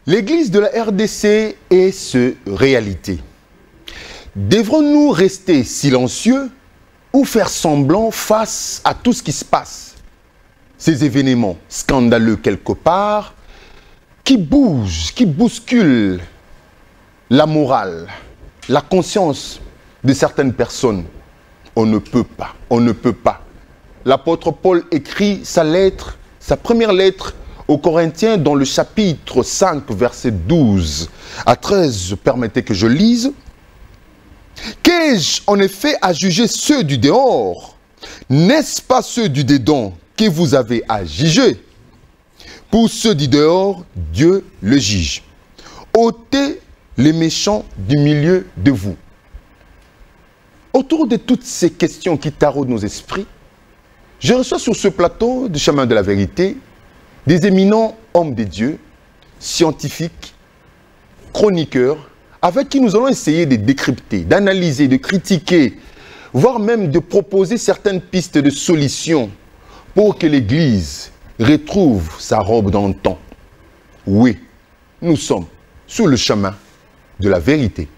L'Église de la RDC est réalité. Devrons-nous rester silencieux ou faire semblant face à tout ce qui se passe? Ces événements scandaleux quelque part, qui bougent, qui bousculent la morale, la conscience de certaines personnes. On ne peut pas, on ne peut pas. L'apôtre Paul écrit sa lettre, sa première lettre aux Corinthiens dans le chapitre 5, verset 12 à 13. Permettez que je lise. Qu'ai-je en effet à juger ceux du dehors? N'est-ce pas ceux du dedans que vous avez à juger? Pour ceux du dehors, Dieu le juge. Ôtez les méchants du milieu de vous. Autour de toutes ces questions qui taraudent nos esprits, je reçois sur ce plateau du chemin de la vérité des éminents hommes de Dieu, scientifiques, chroniqueurs, avec qui nous allons essayer de décrypter, d'analyser, de critiquer, voire même de proposer certaines pistes de solutions pour que l'Église retrouve sa robe d'antan. Oui, nous sommes sur le chemin de la vérité.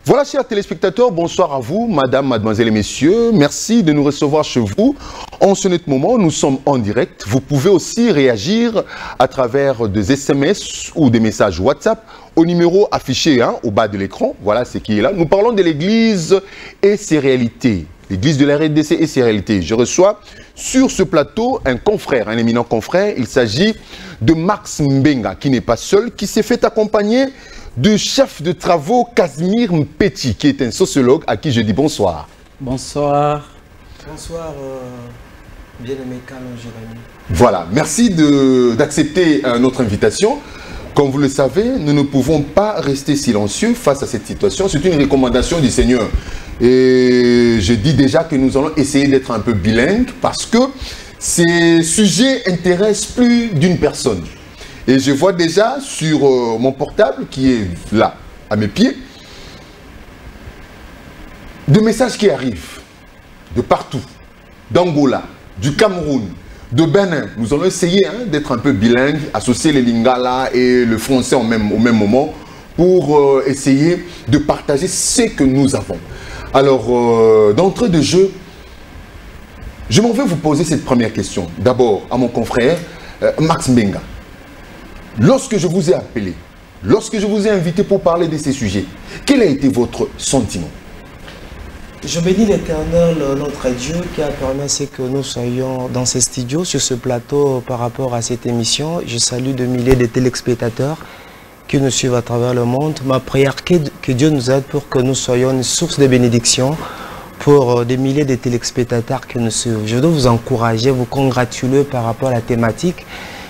Voilà, chers téléspectateurs, bonsoir à vous, madame, mademoiselles et messieurs. Merci de nous recevoir chez vous. En ce net moment, nous sommes en direct. Vous pouvez aussi réagir à travers des SMS ou des messages WhatsApp au numéro affiché au bas de l'écran. Voilà ce qui est là. Nous parlons de l'Église et ses réalités. L'Église de la RDC et ses réalités. Je reçois sur ce plateau un confrère, un éminent confrère. Il s'agit de Max Mbenga, qui n'est pas seul, qui s'est fait accompagner du chef de travaux Casimir Mpeti, qui est un sociologue à qui je dis bonsoir. Bonsoir. Bonsoir, bien-aimé Canon Jérémy. Voilà, merci d'accepter notre invitation. Comme vous le savez, nous ne pouvons pas rester silencieux face à cette situation. C'est une recommandation du Seigneur. Et je dis déjà que nous allons essayer d'être un peu bilingues parce que ces sujets intéressent plus d'une personne. Et je vois déjà sur mon portable, qui est là, à mes pieds, des messages qui arrivent de partout, d'Angola, du Cameroun, de Bénin. Nous allons essayer d'être un peu bilingues, associer les lingala et le français au même moment, pour essayer de partager ce que nous avons. Alors, d'entrée de jeu, je m'en vais vous poser cette première question. D'abord, à mon confrère, Max Mbenga. Lorsque je vous ai appelé, lorsque je vous ai invité pour parler de ces sujets, quel a été votre sentiment? Je bénis l'Éternel, notre Dieu, qui a permis que nous soyons dans ces studios, sur ce plateau, par rapport à cette émission. Je salue de milliers de téléspectateurs qui nous suivent à travers le monde. Ma prière, que Dieu nous aide pour que nous soyons une source de bénédiction pour des milliers de téléspectateurs qui nous suivent. Je dois vous encourager, vous congratuler par rapport à la thématique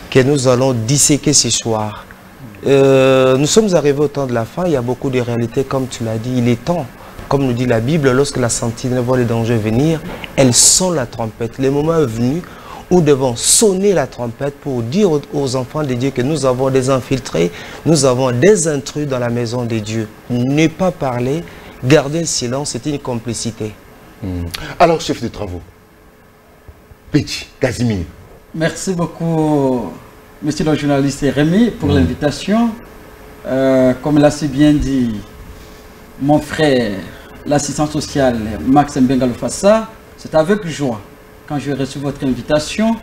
que nous allons disséquer ce soir. Nous sommes arrivés au temps de la fin, il y a beaucoup de réalités, comme tu l'as dit, il est temps. Comme nous dit la Bible, lorsque la sentinelle voit les dangers venir, elle sonne la trompette. Le moment est venu où nous devons sonner la trompette pour dire aux enfants de Dieu que nous avons des infiltrés, nous avons des intrus dans la maison de Dieu. Ne pas parler, garder le silence, c'est une complicité. Alors, chef de travaux, Petit, Casimir. Merci beaucoup, monsieur le journaliste Rémi, pour l'invitation. Comme l'a si bien dit mon frère, l'assistant social Max Mbenga Lufasa, c'est avec joie. Quand j'ai reçu votre invitation,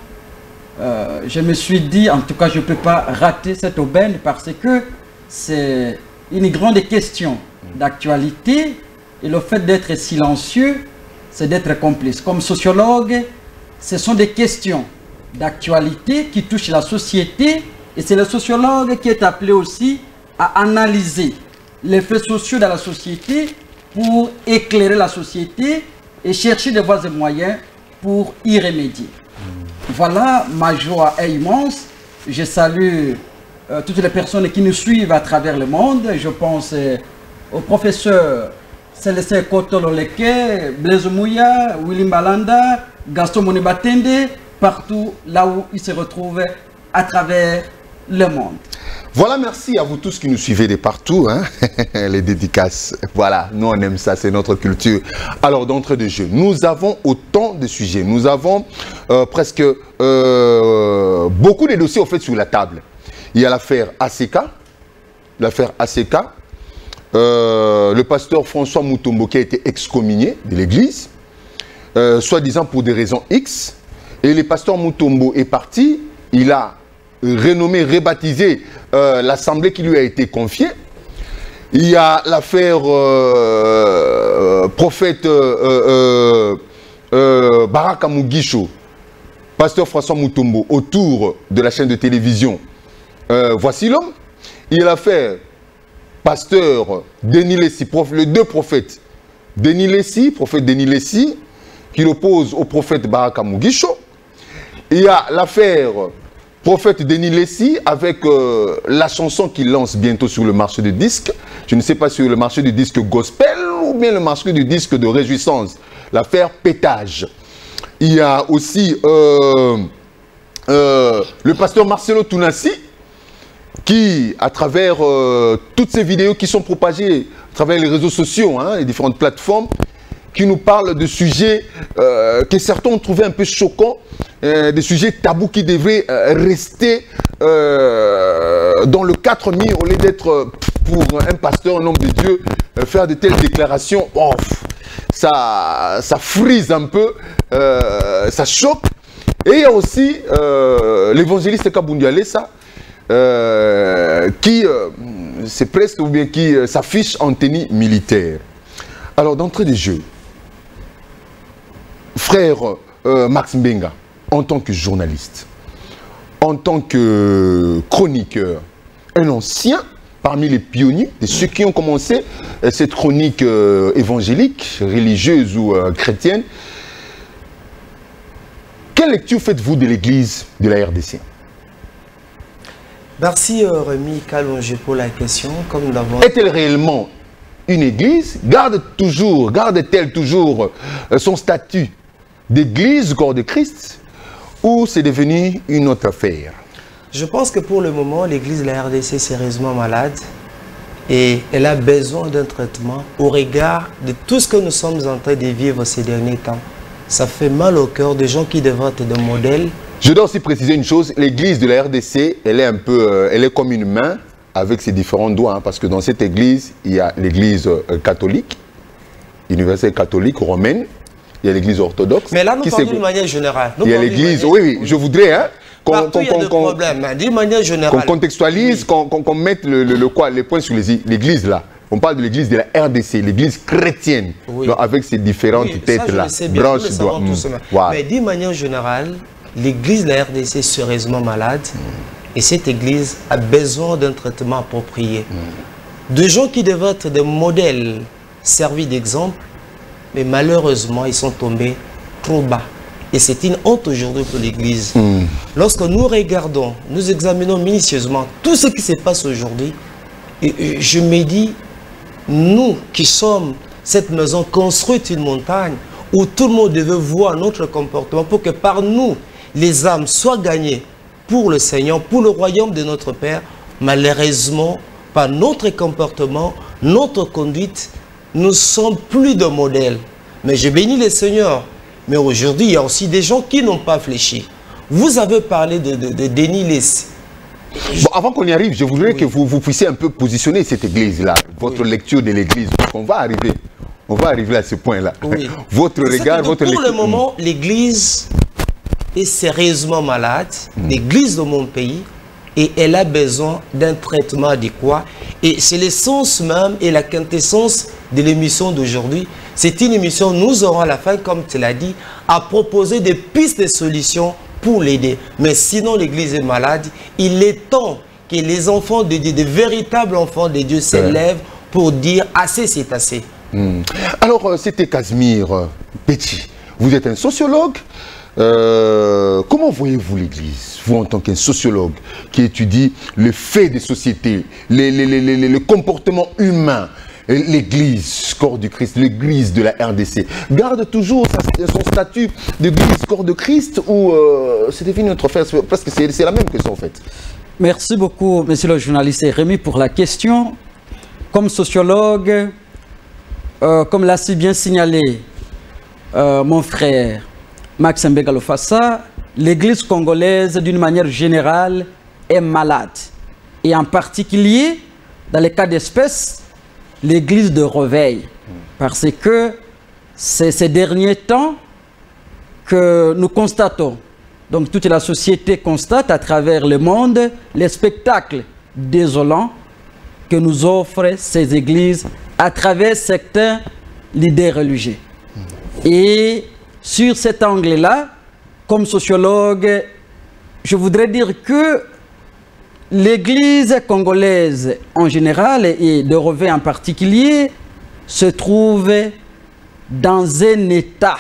je me suis dit, en tout cas, je ne peux pas rater cette aubaine parce que c'est une grande question d'actualité et le fait d'être silencieux, c'est d'être complice. Comme sociologue, ce sont des questions d'actualité qui touchent la société et c'est le sociologue qui est appelé aussi à analyser les faits sociaux dans la société pour éclairer la société et chercher des voies et moyens pour y remédier. Voilà, ma joie est immense. Je salue toutes les personnes qui nous suivent à travers le monde. Je pense au professeur Célestin Kotololeke, Blaise Mouya, Willy Malanda, Gaston Monibatende, partout là où ils se retrouvent à travers le monde. Voilà, merci à vous tous qui nous suivez de partout, hein. Les dédicaces. Voilà, nous on aime ça, c'est notre culture. Alors, d'entrée de jeu, nous avons autant de sujets. Nous avons presque beaucoup de dossiers au fait sur la table. Il y a l'affaire ACK, le pasteur François Mutombo qui a été excommunié de l'église, soi-disant pour des raisons X. Et le pasteur Mutombo est parti, il a renommé, rebaptisé l'assemblée qui lui a été confiée. Il y a l'affaire prophète Baraka Mugisho, pasteur François Mutombo, autour de la chaîne de télévision Voici l'homme. Il y a l'affaire pasteur Denis Lessi, les deux prophètes, Denis Lessi, prophète Denis Lessi, qui l'oppose au prophète Baraka Mugisho. Il y a l'affaire prophète Denis Lessi avec la chanson qu'il lance bientôt sur le marché du disque. Je ne sais pas sur le marché du disque gospel ou bien le marché du disque de réjouissance. L'affaire Pétage. Il y a aussi le pasteur Marcelo Tounassi qui, à travers toutes ces vidéos qui sont propagées à travers les réseaux sociaux, hein, les différentes plateformes, qui nous parle de sujets que certains ont trouvé un peu choquants, des sujets tabous qui devraient rester dans le 4000 au lieu d'être pour un pasteur, un homme de Dieu, faire de telles déclarations. Oh, ça frise un peu, ça choque. Et il y a aussi l'évangéliste Kabundu Alessa qui, c'est presque, ou bien qui s'affiche en tenue militaire. Alors, d'entrée de jeu, frère Max Mbenga, en tant que journaliste, en tant que chroniqueur, un ancien parmi les pionniers, de ceux qui ont commencé cette chronique évangélique, religieuse ou chrétienne, quelle lecture faites-vous de l'église de la RDC? Merci Rémi Kalonge pour la question. Comme nous l'avons... Est-elle réellement une église? Garde-t-elle toujours son statut d'église, corps de Christ, ou c'est devenu une autre affaire? Je pense que pour le moment, l'église de la RDC est sérieusement malade et elle a besoin d'un traitement au regard de tout ce que nous sommes en train de vivre ces derniers temps. Ça fait mal au cœur des gens qui devraient être des modèles. Je dois aussi préciser une chose, l'église de la RDC, elle est un peu, elle est comme une main avec ses différents doigts, hein, parce que dans cette église, il y a l'église catholique, universelle catholique, romaine, il y a l'église orthodoxe. Mais là, nous parlons d'une manière générale. Il y a l'église, oui, je voudrais, hein, qu'on contextualise, oui, qu'on mette les points sur l'église là. On parle de l'église de la RDC, l'église chrétienne, oui, donc avec ses différentes têtes-là, branches. Mais d'une manière générale, l'église de la RDC est sérieusement malade et cette église a besoin d'un traitement approprié. De gens qui devaient être des modèles servis d'exemple, mais malheureusement, ils sont tombés trop bas. Et c'est une honte aujourd'hui pour l'église. Lorsque nous regardons, nous examinons minutieusement tout ce qui se passe aujourd'hui, et je me dis, nous qui sommes cette maison construite une montagne, où tout le monde devait voir notre comportement pour que par nous, les âmes soient gagnées pour le Seigneur, pour le royaume de notre Père. Malheureusement, par notre comportement, notre conduite, nous ne sommes plus de modèles. Mais je bénis le Seigneur. Mais aujourd'hui, il y a aussi des gens qui n'ont pas fléchi. Vous avez parlé de Denis Lessi. Bon, avant qu'on y arrive, je voudrais que vous puissiez un peu positionner cette église-là, votre lecture de l'église. On va arriver à ce point-là. Votre regard, votre lecture. Pour le moment, l'église est sérieusement malade, l'église de mon pays, et elle a besoin d'un traitement adéquat. Et c'est l'essence même et la quintessence de l'émission d'aujourd'hui. C'est une émission, nous aurons à la fin, comme tu l'as dit, à proposer des pistes de solutions pour l'aider. Mais sinon, l'église est malade. Il est temps que les enfants de Dieu, des véritables enfants de Dieu, s'élèvent pour dire assez, c'est assez. Alors, c'était Casimir Petit. Vous êtes un sociologue. Comment voyez-vous l'église, vous en tant qu'un sociologue qui étudie le fait des sociétés, le comportement humain? L'église, corps du Christ, l'église de la RDC, garde toujours son statut d'église, corps de Christ, ou c'est devenu notre affaire? Parce que c'est la même question en fait. Merci beaucoup, monsieur le journaliste Rémi, pour la question. Comme sociologue, comme l'a si bien signalé mon frère Max Mbegalofassa, l'Église congolaise, d'une manière générale, est malade. Et en particulier, dans les cas d'espèce, l'Église de réveil. Parce que c'est ces derniers temps que nous constatons, donc toute la société constate à travers le monde, les spectacles désolants que nous offrent ces églises à travers certains leaders religieux. Et sur cet angle-là, comme sociologue, je voudrais dire que l'Église congolaise en général et de Réveil en particulier se trouve dans un état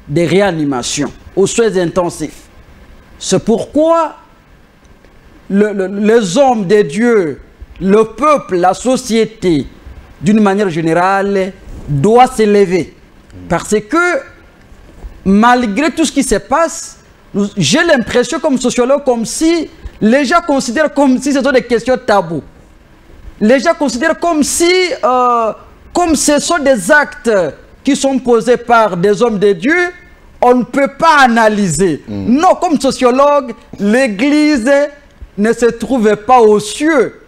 de réanimation aux soins intensifs. C'est pourquoi les hommes de Dieu, le peuple, la société, d'une manière générale, doit s'élever. Parce que malgré tout ce qui se passe, j'ai l'impression comme sociologue comme si les gens considèrent comme si ce sont des questions taboues. Les gens considèrent comme si, comme ce sont des actes qui sont posés par des hommes de Dieu, on ne peut pas analyser. Non, comme sociologue, l'Église ne se trouve pas aux cieux.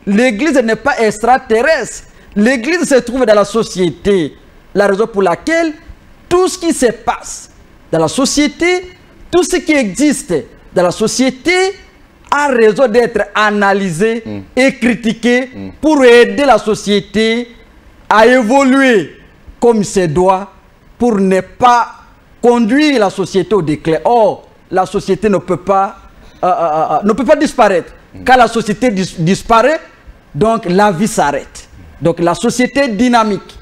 L'Église n'est pas extraterrestre. L'Église se trouve dans la société. La raison pour laquelle tout ce qui se passe dans la société, tout ce qui existe dans la société a raison d'être analysé et critiqué pour aider la société à évoluer comme il se doit pour ne pas conduire la société au déclin. Or, la société ne peut pas disparaître. Quand la société disparaît, donc la vie s'arrête. Donc la société est dynamique.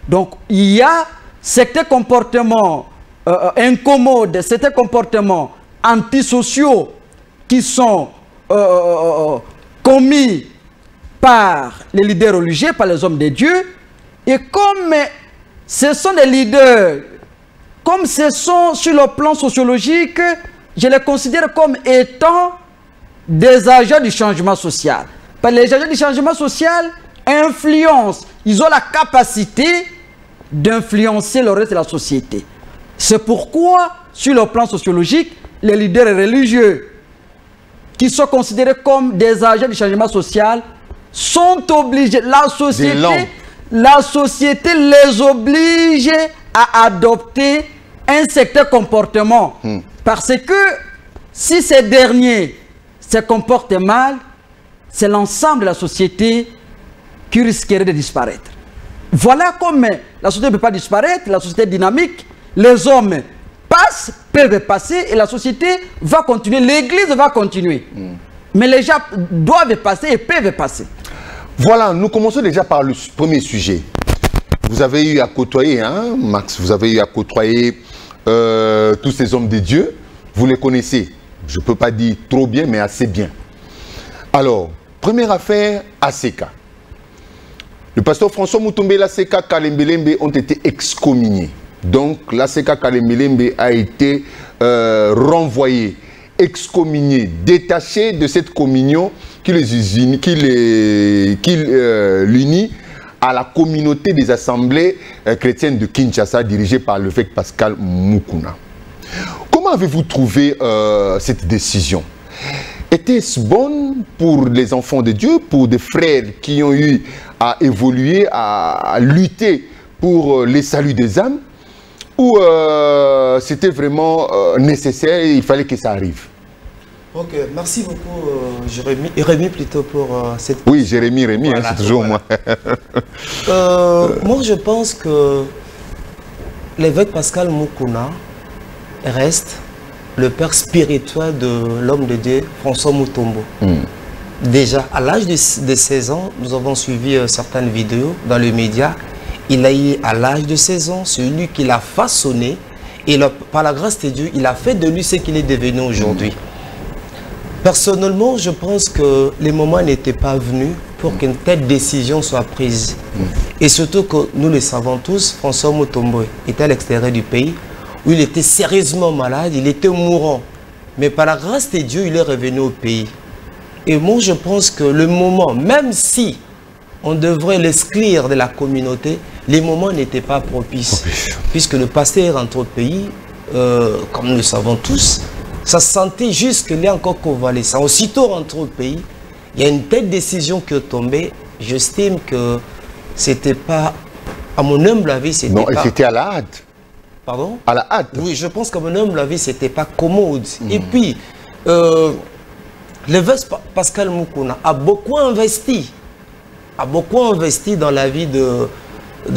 Donc il y a certains comportements incommodes, certains comportements antisociaux qui sont commis par les leaders religieux, par les hommes de Dieu. Et comme ce sont des leaders, comme ce sont sur le plan sociologique, je les considère comme étant des agents du changement social. Parce que les agents du changement social influencent, ils ont la capacité d'influencer le reste de la société. C'est pourquoi, sur le plan sociologique, les leaders religieux qui sont considérés comme des agents du changement social sont obligés, la société les oblige à adopter un certain comportement. Parce que si ces derniers se comportent mal, c'est l'ensemble de la société qui risquerait de disparaître. Voilà comme la société ne peut pas disparaître, la société est dynamique, les hommes passent, peuvent passer et la société va continuer, l'église va continuer. Mais les gens doivent passer et peuvent passer. Voilà, nous commençons déjà par le premier sujet. Vous avez eu à côtoyer, hein, Max, vous avez eu à côtoyer tous ces hommes de Dieu. Vous les connaissez, je ne peux pas dire trop bien, mais assez bien. Alors, première affaire, ACK. Le pasteur François Moutombe et l'ACK Kalembelembe ont été excommuniés. Donc, l'ACK Kalembelembe a été renvoyé, excommunié, détaché de cette communion qui l'unit à la communauté des assemblées chrétiennes de Kinshasa, dirigée par l'évêque Pascal Mukuna. Comment avez-vous trouvé cette décision? Était-ce bonne pour les enfants de Dieu, pour des frères qui ont eu à évoluer, à lutter pour les saluts des âmes, ou c'était vraiment nécessaire et il fallait que ça arrive? Ok, merci beaucoup Jérémy plutôt pour cette... Oui, Jérémy, voilà, hein, c'est toujours voilà. Moi je pense que l'évêque Pascal Mukuna reste le père spirituel de l'homme de Dieu, François Mutombo. Déjà, à l'âge de 16 ans, nous avons suivi certaines vidéos dans les médias. Il a eu, à l'âge de 16 ans, celui qui l'a façonné. Et par la grâce de Dieu, il a fait de lui ce qu'il est devenu aujourd'hui. Personnellement, je pense que les moments n'étaient pas venus pour qu'une telle décision soit prise. Et surtout que nous le savons tous, François Mutombo était à l'extérieur du pays, où il était sérieusement malade, il était mourant. Mais par la grâce de Dieu, il est revenu au pays. Et moi, je pense que le moment, même si on devrait l'exclure de la communauté, les moments n'étaient pas propices. Puisque le pasteur entre pays, comme nous le savons tous, ça sentait juste qu'il est encore convalescent. Aussitôt rentré au pays, il y a une telle décision qui est tombée. J'estime que c'était pas, à mon humble avis, c'était pas... Non, c'était à la hâte. Pardon? À la hâte. Oui, je pense qu'à mon humble avis, c'était pas commode. Et puis, l'évêque Pascal Moukouna a beaucoup investi dans la vie de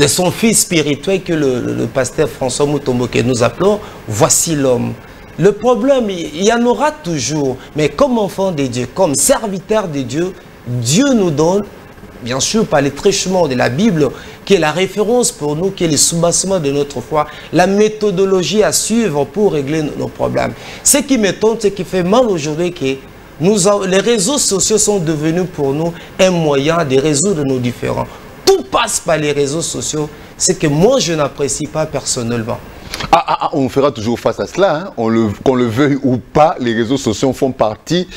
son fils spirituel que le pasteur François Mutombo que nous appelons « Voici l'homme ». Le problème, il y en aura toujours, mais comme enfant de Dieu, comme serviteur de Dieu, Dieu nous donne, bien sûr par les tréchements de la Bible, qui est la référence pour nous, qui est le soubassement de notre foi, la méthodologie à suivre pour régler nos problèmes. Ce qui m'étonne, ce qui fait mal aujourd'hui, que les réseaux sociaux sont devenus pour nous un moyen de résoudre nos différends. Tout passe par les réseaux sociaux, c'est que moi je n'apprécie pas personnellement. On fera toujours face à cela, hein. Qu'on le veuille ou pas, les réseaux sociaux font partie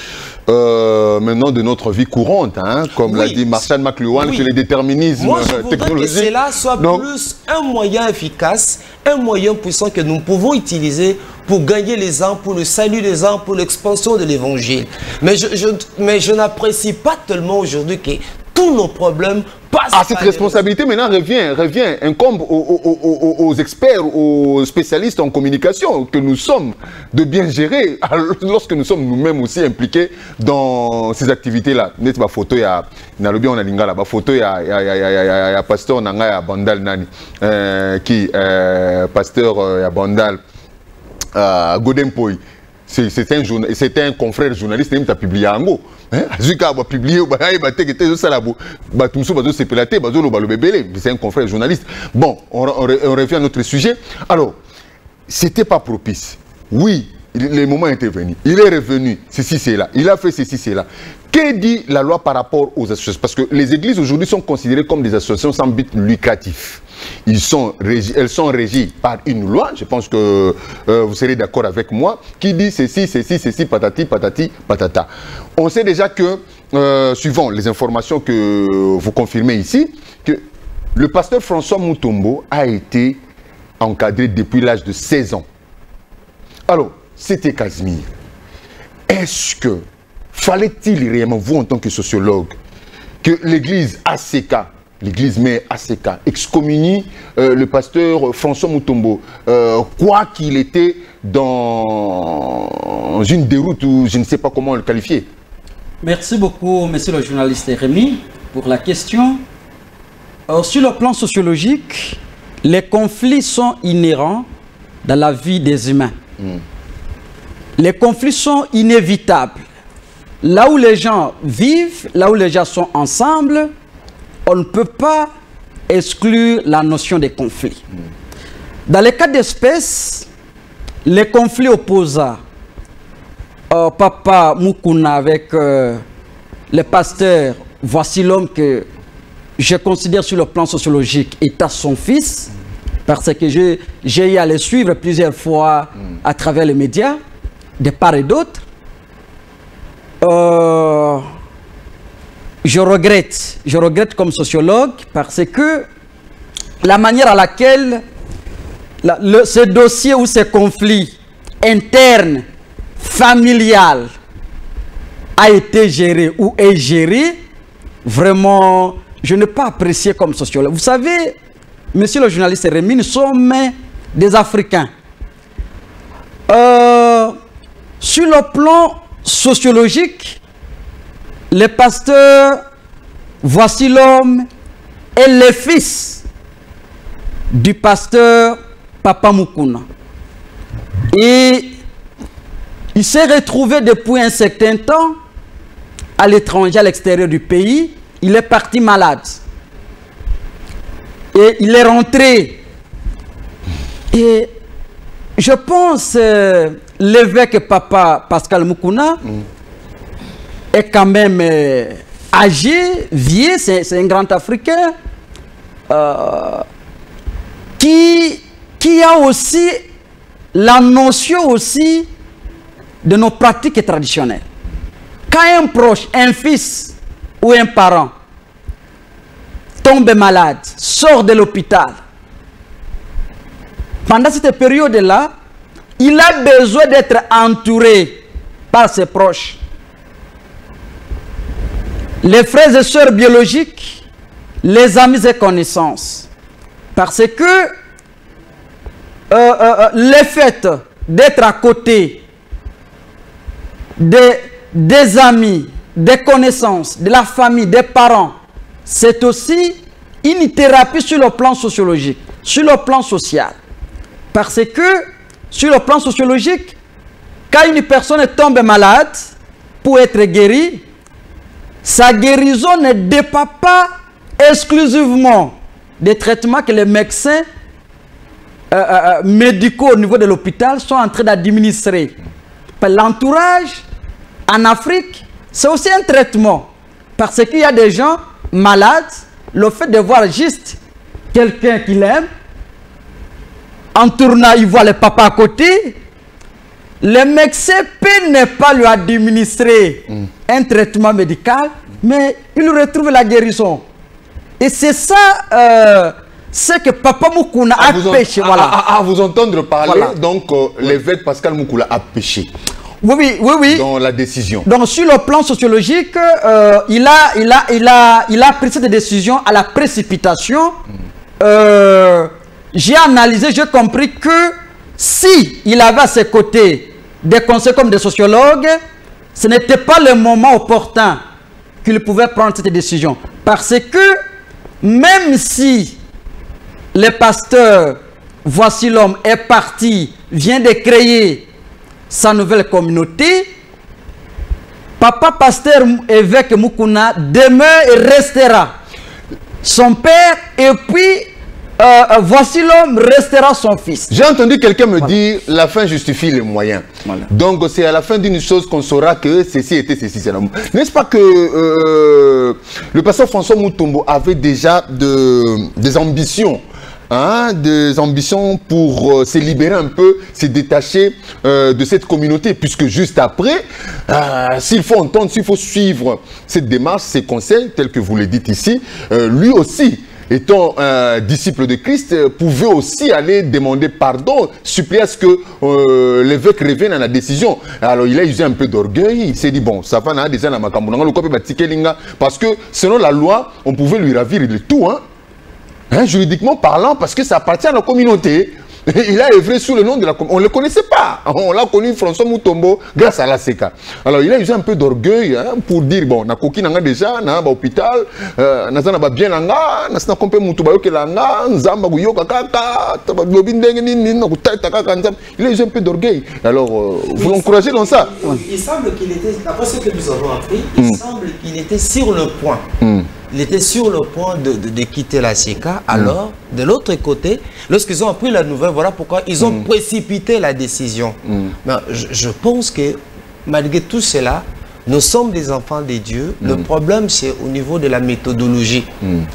maintenant de notre vie courante, hein. Comme l'a dit Marshall McLuhan, que les déterminismes technologiques. Que cela soit plus un moyen efficace, un moyen puissant que nous pouvons utiliser pour gagner les âmes, pour le salut des âmes, pour l'expansion de l'évangile. Mais je n'apprécie pas tellement aujourd'hui que tous nos problèmes passent par cette responsabilité maintenant revient, incombe aux experts, aux spécialistes en communication que nous sommes, de bien gérer lorsque nous sommes nous-mêmes aussi impliqués dans ces activités-là. Net ba photo ya nalobi on a lingala ba photo ya pasteur nanga ya Bandal nani qui pasteur ya Bandal Godempoy. C'était un confrère journaliste qui a publié en Ango. C'est un confrère journaliste. Bon, on revient à notre sujet. Alors, c'était pas propice. Oui, les moments étaient venus. Il est revenu, ceci, c'est là. Il a fait ceci, c'est là. Que dit la loi par rapport aux associations? Parce que les églises aujourd'hui sont considérées comme des associations sans but lucratif. Elles sont régies par une loi, je pense que vous serez d'accord avec moi, qui dit ceci, ceci, ceci, patati, patati, patata. On sait déjà que, suivant les informations que vous confirmez ici, que le pasteur François Mutombo a été encadré depuis l'âge de 16 ans. Alors, c'était Casimir. Est-ce que fallait-il réellement, vous en tant que sociologue, que l'église ACK, l'église mère ACK, excommunie le pasteur François Mutombo, quoi qu'il était dans une déroute ou je ne sais pas comment le qualifier? Merci beaucoup, monsieur le journaliste Rémi, pour la question. Sur le plan sociologique, les conflits sont inhérents dans la vie des humains. Les conflits sont inévitables. Là où les gens vivent, là où les gens sont ensemble, on ne peut pas exclure la notion des conflits. Dans les cas d'espèce, les conflits opposants, Papa Moukouna avec le pasteur, voici l'homme que je considère sur le plan sociologique étant son fils, parce que j'ai eu à le suivre plusieurs fois à travers les médias, de part et d'autre. Je regrette comme sociologue parce que la manière à laquelle ce dossier ou ce conflit interne, familial, a été géré ou est géré, vraiment, je n'ai pas apprécié comme sociologue. Vous savez, monsieur le journaliste Rémi, nous sommes des Africains. Sur le plan sociologique, les pasteurs, voici l'homme, est le fils du pasteur Papa Moukouna. Et il s'est retrouvé depuis un certain temps à l'étranger, à l'extérieur du pays. Il est parti malade. Et il est rentré. Et je pense l'évêque Papa Pascal Moukouna est quand même âgé, vieux, c'est un grand Africain qui a aussi la notion aussi de nos pratiques traditionnelles. quand un proche, un fils ou un parent tombe malade, sort de l'hôpital, pendant cette période-là, il a besoin d'être entouré par ses proches. Les frères et sœurs biologiques, les amis et connaissances. Parce que le fait d'être à côté des amis, des connaissances, de la famille, des parents, c'est aussi une thérapie sur le plan sociologique, sur le plan social. Parce que sur le plan sociologique, quand une personne tombe malade pour être guérie, sa guérison ne dépend pas exclusivement des traitements que les médecins médicaux au niveau de l'hôpital sont en train d'administrer. L'entourage en Afrique, c'est aussi un traitement. Parce qu'il y a des gens malades, le fait de voir juste quelqu'un qu'il aime, en tournant, il voit le papa à côté, le médecin peut ne pas lui administrer un traitement médical, mais il retrouve la guérison. Et c'est ça ce que Papa Moukouna a péché. Voilà. À vous entendre parler, voilà. Donc l'évêque Pascal Moukoula a péché. Oui, oui, oui. Dans la décision. Donc sur le plan sociologique, il a pris cette décision à la précipitation. J'ai analysé, j'ai compris que si il avait à ses côtés des conseils comme des sociologues, ce n'était pas le moment opportun qu'il pouvait prendre cette décision. Parce que même si le pasteur, voici l'homme, est parti, vient de créer sa nouvelle communauté, Papa Pasteur évêque Moukouna demeure et restera son père, et puis voici l'homme restera son fils. J'ai entendu quelqu'un me dire la fin justifie les moyens. Voilà. Donc c'est à la fin d'une chose qu'on saura que ceci était ceci. N'est-ce pas que le pasteur François Moutombo avait déjà des ambitions, hein, des ambitions pour se libérer un peu, se détacher de cette communauté, puisque juste après, s'il faut entendre, s'il faut suivre cette démarche, ces conseils, tels que vous le dites ici, lui aussi, étant disciple de Christ, pouvait aussi aller demander pardon, supplier à ce que l'évêque revienne à la décision. Alors il a usé un peu d'orgueil, il s'est dit bon, ça va déjà dans ma parce que selon la loi, on pouvait lui ravir le tout, hein, juridiquement parlant, parce que ça appartient à la communauté. Il a œuvré sous le nom de la communauté. On ne le connaissait pas. On l'a connu, François Moutombo, grâce à la SECA. Alors, il a usé un peu d'orgueil, hein, pour dire, bon, na koki nanga déjà, na ba hôpital, na zana ba bien nanga, na sina kompe mutu ba yoke langa, nzamba guyoka kaka, tabadobi ndenge nini, na kutata kaka nzamba. Il a usé un peu d'orgueil. Alors, vous l'encouragez dans ça? Il semble qu'il était, après ce que nous avons appris, il semble qu'il était sur le point. Il était sur le point de quitter la SECA. Alors, de l'autre côté, lorsqu'ils ont appris la nouvelle, voilà pourquoi ils ont précipité la décision. Mais je pense que, malgré tout cela, nous sommes des enfants de Dieu. Le problème, c'est au niveau de la méthodologie.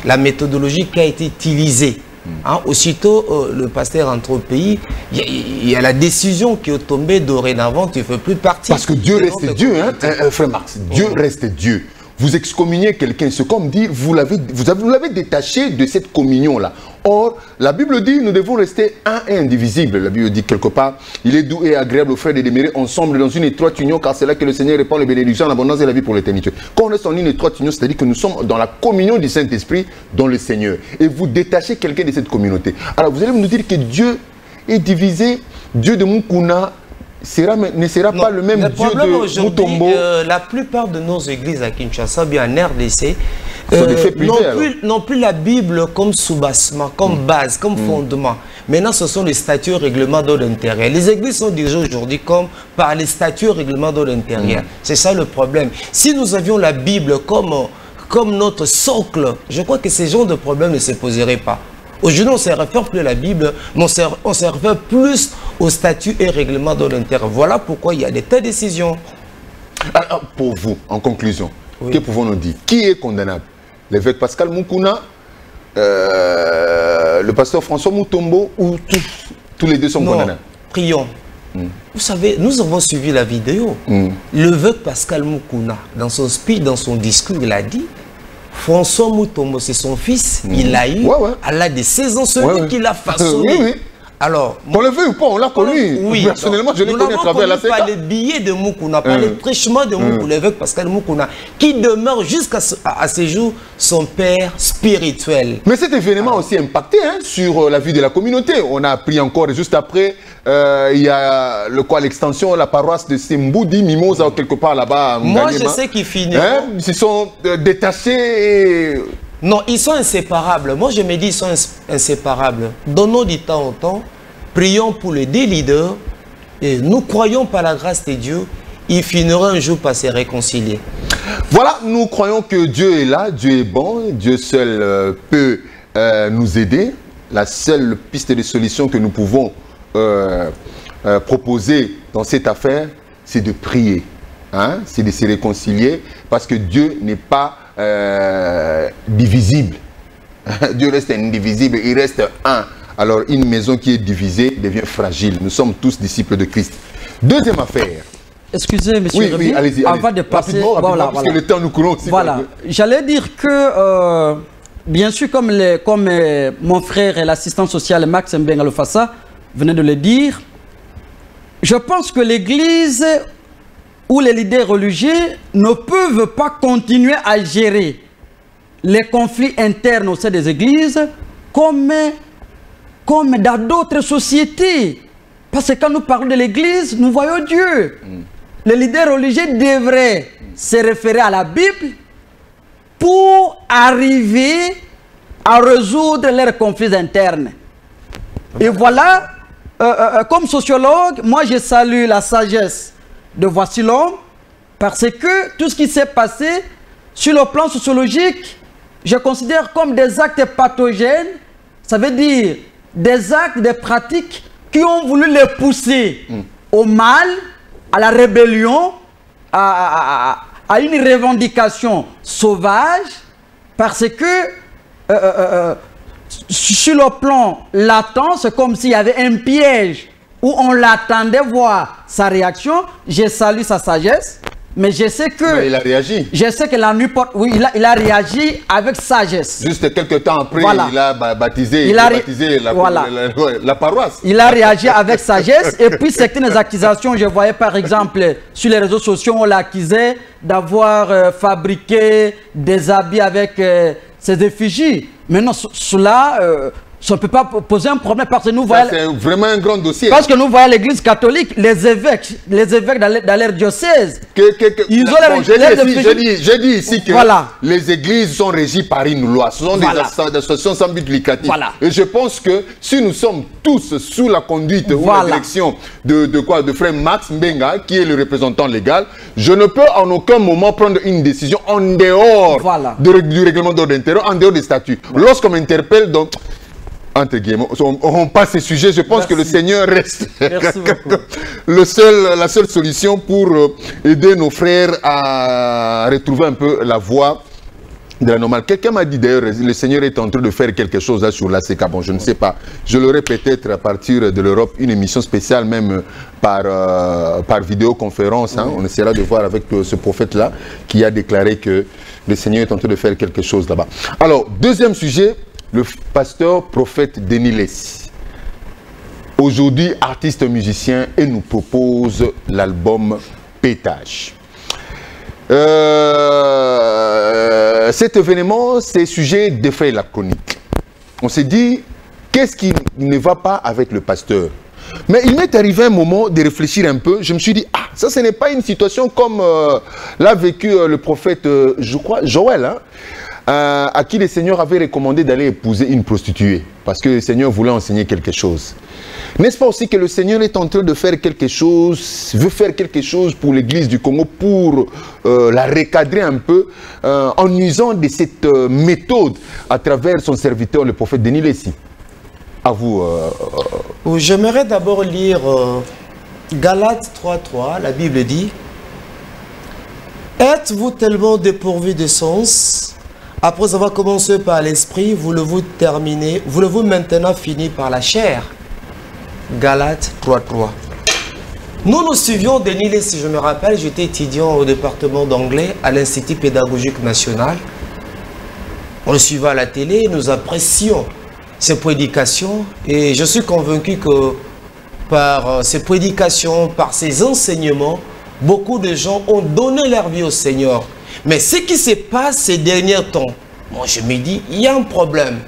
La méthodologie qui a été utilisée. Hein, aussitôt, le pasteur entre au pays, il y a la décision qui est tombée dorénavant, tu ne fais plus partie. Parce que Dieu reste Dieu, hein, frère Marx. Dieu reste Dieu. Vous excommuniez quelqu'un, c'est comme dire, vous l'avez détaché de cette communion-là. Or, la Bible dit, nous devons rester un et indivisible. La Bible dit quelque part, il est doux et agréable aux frères de demeurer ensemble dans une étroite union, car c'est là que le Seigneur répand les bénédictions, l'abondance et la vie pour l'éternité. Quand on reste en une étroite union, c'est-à-dire que nous sommes dans la communion du Saint-Esprit, dans le Seigneur. Et vous détachez quelqu'un de cette communauté. Alors, vous allez nous dire que Dieu est divisé, Dieu de Moukouna, ne sera pas le même Dieu de Moutombo. La plupart de nos églises à Kinshasa, bien en RDC, n'ont plus la Bible comme soubassement, comme base, comme fondement. Maintenant, ce sont les statuts et règlements d'ordre intérieur. Les églises sont dirigées aujourd'hui comme par les statuts et règlements d'ordre intérieur. C'est ça le problème. Si nous avions la Bible comme notre socle, je crois que ces genres de problèmes ne se poseraient pas. Aujourd'hui, on ne se réfère plus à la Bible, mais on se réfère plus aux statuts et règlements d'ordre intérieur. Voilà pourquoi il y a des telles décisions. Alors, pour vous, en conclusion, que pouvons-nous dire? Qui est condamnable? L'évêque Pascal Moukouna, le pasteur François Moutombo, ou tous les deux sont condamnables? Prions. Vous savez, nous avons suivi la vidéo. L'évêque Pascal Moukouna, dans son speech, dans son discours, il a dit François Mutombo, c'est son fils, il l'a eu à l'âge de 16 ans, celui qui l'a façonné. Alors, on le veut ou pas, on l'a connu. Oui, personnellement, je l'ai connu à travers la CECA. Par les billets de Moukouna, par les prêchements de Moukouna, l'évêque Pascal Moukouna, qui demeure jusqu'à ce jour son père spirituel. Mais cet événement a aussi impacté sur la vie de la communauté. On a appris encore, juste après, il y a l'extension, la paroisse de Semboudi, Mimosa, quelque part là-bas. Moi, je sais qu'ils finiront. Ils se sont détachés et... Non, ils sont inséparables. Moi, je me dis qu'ils sont inséparables. Donnons du temps au temps. Prions pour les deux leaders. Et nous croyons par la grâce de Dieu, ils finiront un jour par se réconcilier. Voilà, nous croyons que Dieu est là, Dieu est bon, Dieu seul peut nous aider. La seule piste de solution que nous pouvons proposer dans cette affaire, c'est de prier. C'est de se réconcilier parce que Dieu n'est pas divisible. Dieu reste indivisible, il reste un. Alors une maison qui est divisée devient fragile. Nous sommes tous disciples de Christ. Deuxième affaire. Excusez, monsieur oui, allez-y. Avant de passer, rapidement, parce que le temps nous court aussi. Voilà, j'allais dire que, bien sûr, comme mon frère et l'assistant social Max Mbenga Lofassa venaient de le dire, je pense que l'Église où les leaders religieux ne peuvent pas continuer à gérer les conflits internes au sein des églises comme dans d'autres sociétés. Parce que quand nous parlons de l'église, nous voyons Dieu. Les leaders religieux devraient se référer à la Bible pour arriver à résoudre leurs conflits internes. Et voilà, comme sociologue, moi je salue la sagesse de Voici l'homme, parce que tout ce qui s'est passé sur le plan sociologique, je considère comme des actes pathogènes, ça veut dire des actes, des pratiques qui ont voulu les pousser au mal, à la rébellion, à une revendication sauvage, parce que sur le plan latent, c'est comme s'il y avait un piège où on l'attendait voir sa réaction. Je salue sa sagesse, mais je sais que... Mais il a réagi. Je sais que la nuit porte... Oui, il a réagi avec sagesse. Juste quelques temps après, il a baptisé, la paroisse. Il a réagi avec sagesse. Et puis certaines accusations, je voyais par exemple sur les réseaux sociaux, on l'accusait d'avoir fabriqué des habits avec ses effigies. Maintenant, cela... ça ne peut pas poser un problème parce que nous voyons... C'est vraiment un grand dossier. Parce que nous voyons l'église catholique, les évêques dans leur diocèse. J'ai dit ici que les églises sont régies par une loi. Ce sont des associations sans but lucratif. Et je pense que si nous sommes tous sous la conduite ou la direction de frère Max Mbenga, qui est le représentant légal, je ne peux en aucun moment prendre une décision en dehors du règlement d'ordre intérieur, en dehors des statuts. Lorsqu'on m'interpelle, donc... entre guillemets, on passe ces sujets. Je pense que le Seigneur reste la seule solution pour aider nos frères à retrouver un peu la voie de la normale. Quelqu'un m'a dit d'ailleurs, le Seigneur est en train de faire quelque chose là sur la CECA. Bon, je ne sais pas. Je l'aurai peut-être à partir de l'Europe, une émission spéciale même par vidéoconférence. On essaiera de voir avec ce prophète-là qui a déclaré que le Seigneur est en train de faire quelque chose là-bas. Alors, deuxième sujet, le pasteur prophète Denis Lessi, aujourd'hui artiste musicien, et nous propose l'album Pétage. Cet événement, c'est sujet d'effet laconique. On s'est dit, qu'est-ce qui ne va pas avec le pasteur? Mais il m'est arrivé un moment de réfléchir un peu. Je me suis dit, ah, ça ce n'est pas une situation comme l'a vécu le prophète, je crois, Joël, à qui le Seigneur avait recommandé d'aller épouser une prostituée, parce que le Seigneur voulait enseigner quelque chose. N'est-ce pas aussi que le Seigneur est en train de faire quelque chose, veut faire quelque chose pour l'église du Congo, pour la recadrer un peu, en usant de cette méthode à travers son serviteur, le prophète Denis Lessi? À vous. J'aimerais d'abord lire Galates 3.3, la Bible dit: êtes-vous tellement dépourvu de sens? Après avoir commencé par l'esprit, voulez-vous maintenant finir par la chair? Galates 3.3. Nous suivions Denis Lessy, si je me rappelle, j'étais étudiant au département d'anglais à l'Institut pédagogique national. On le suivait à la télé, nous apprécions ses prédications et je suis convaincu que par ses prédications, par ses enseignements, beaucoup de gens ont donné leur vie au Seigneur. Mais ce qui se passe ces derniers temps, moi je me dis, il y a un problème.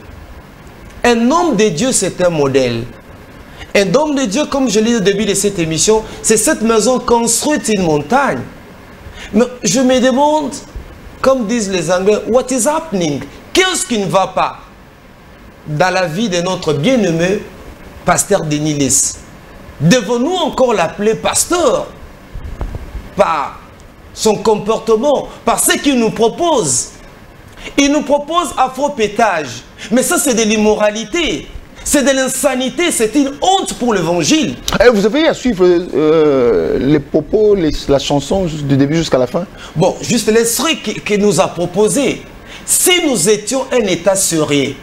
Un homme de Dieu, c'est un modèle. Un homme de Dieu, comme je l'ai dit au début de cette émission, c'est cette maison construite une montagne. Mais je me demande, comme disent les Anglais, what is happening? Qu'est-ce qui ne va pas dans la vie de notre bien-aimé pasteur Denis Lessy? Devons-nous encore l'appeler pasteur par son comportement, par ce qu'il nous propose? Il nous propose afro-pétage. Mais ça, c'est de l'immoralité. C'est de l'insanité. C'est une honte pour l'évangile. Vous avez à suivre les propos, la chanson du début jusqu'à la fin? Bon, juste l'extrait qu'il nous a proposé. Si nous étions un État sérieux.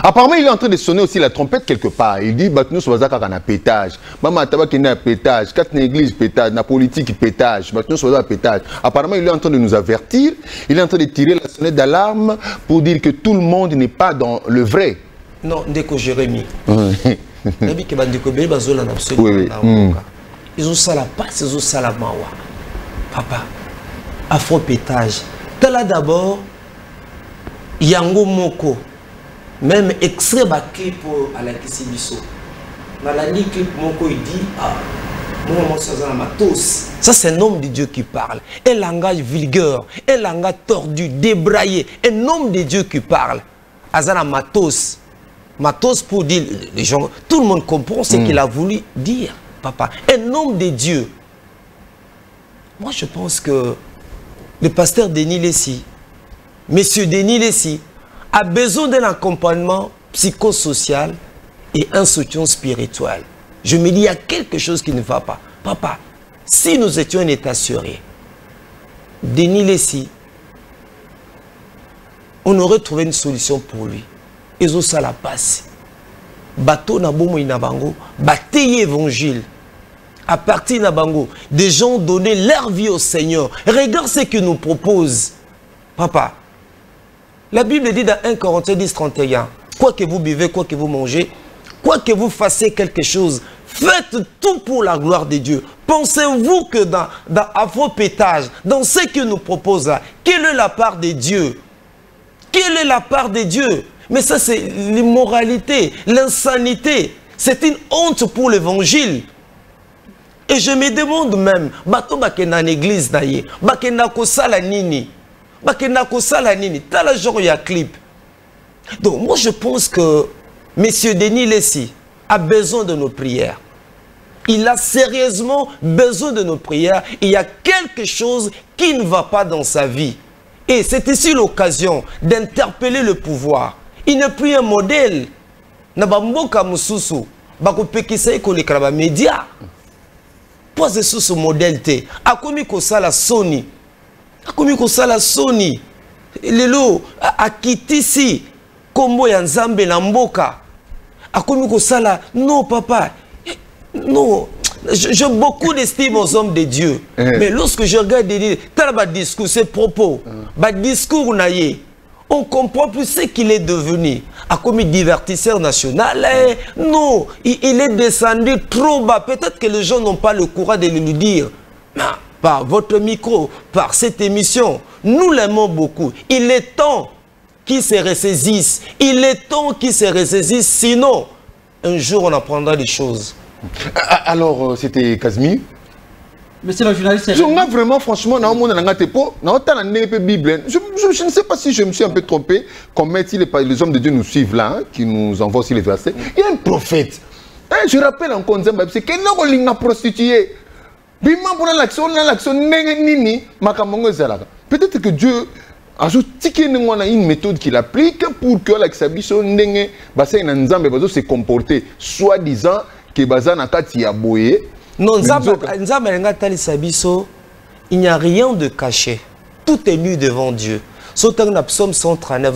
Apparemment, il est en train de sonner aussi la trompette quelque part. Il dit nous sommes un pétage. Maman, tu as un pétage. Quand une église pétage, la politique pétage. Nous sommes un pétage. Apparemment, il est en train de nous avertir. Il est en train de tirer la sonnette d'alarme pour dire que tout le monde n'est pas dans le vrai. Non, Ndeko Jérémy. Oui. Ils ont ça la passe, ils ont ça la mawa. Papa, afro-pétage. T'as là d'abord, Yango Moko. Même extrait de clip à la Kissibiso. Dans la clip Moko, il dit, ça c'est un homme de Dieu qui parle. Un langage vulgaire, un langage tordu, débraillé. Un homme de Dieu qui parle. Azana Matos. Matos pour dire, les gens, tout le monde comprend ce qu'il a voulu dire, papa. Un homme de Dieu. Moi je pense que le pasteur Denis Lessy, monsieur Denis Lessy, a besoin d'un accompagnement psychosocial et un soutien spirituel. Je me dis, il y a quelque chose qui ne va pas. Papa, si nous étions un État sérieux, Denis Lessy, on aurait trouvé une solution pour lui. Ils ont ça la passe. Bateau na bomo inabango, bataille évangile. À partir de Bango, des gens ont donné leur vie au Seigneur. Regarde ce qu'il nous propose. Papa, la Bible dit dans 1 Corinthiens 10, 31, quoi que vous buvez, quoi que vous mangez, quoi que vous fassiez quelque chose, faites tout pour la gloire de Dieu. Pensez-vous que dans afro-pétage, dans ce qu'il nous propose là, quelle est la part de Dieu? Quelle est la part de Dieu? Mais ça c'est l'immoralité, l'insanité. C'est une honte pour l'évangile. Et je me demande même, bato bakena en église naye, bakena ko sala nini? Bakena ko sala nini? Tala genre ya clip. Donc moi je pense que monsieur Denis Lessy a besoin de nos prières. Il a sérieusement besoin de nos prières. Il y a quelque chose qui ne va pas dans sa vie. Et c'est ici l'occasion d'interpeller le pouvoir. Il n'est plus un modèle. Nabamboka mususu, bakopekisa ekoleka ba média. Pose sur ce modèle te. Akomi ko sala Sony. Akomi ko sala Sony. Lelo akitisi kombo ya Nzambe na mboka. Akomi ko sala non papa. Non. J'ai beaucoup d'estime aux hommes de Dieu. Mais lorsque je regarde des discours, ces propos, discours naïe, on comprend plus ce qu'il est devenu. A comme divertisseur national, non, il est descendu trop bas. Peut-être que les gens n'ont pas le courage de le lui dire. Mais par votre micro, par cette émission, nous l'aimons beaucoup. Il est temps qu'il se ressaisisse. Il est temps qu'il se ressaisisse. Sinon, un jour, on apprendra des choses. Alors, c'était Casimir. Monsieur le journaliste, je vraiment, franchement, je ne sais pas si je me suis un peu trompé. Comme les hommes de Dieu nous suivent là, hein, qui nous envoient aussi les versets. Il y a un prophète. Je rappelle encore, c'est qu'il y a un prostitué. Peut-être que Dieu a une méthode qu'il applique pour que l'Axabiso se comporter, soi-disant que Bazana Kati a boyé. Non, il n'y a rien de caché. Tout est nu devant Dieu. Psaume 139,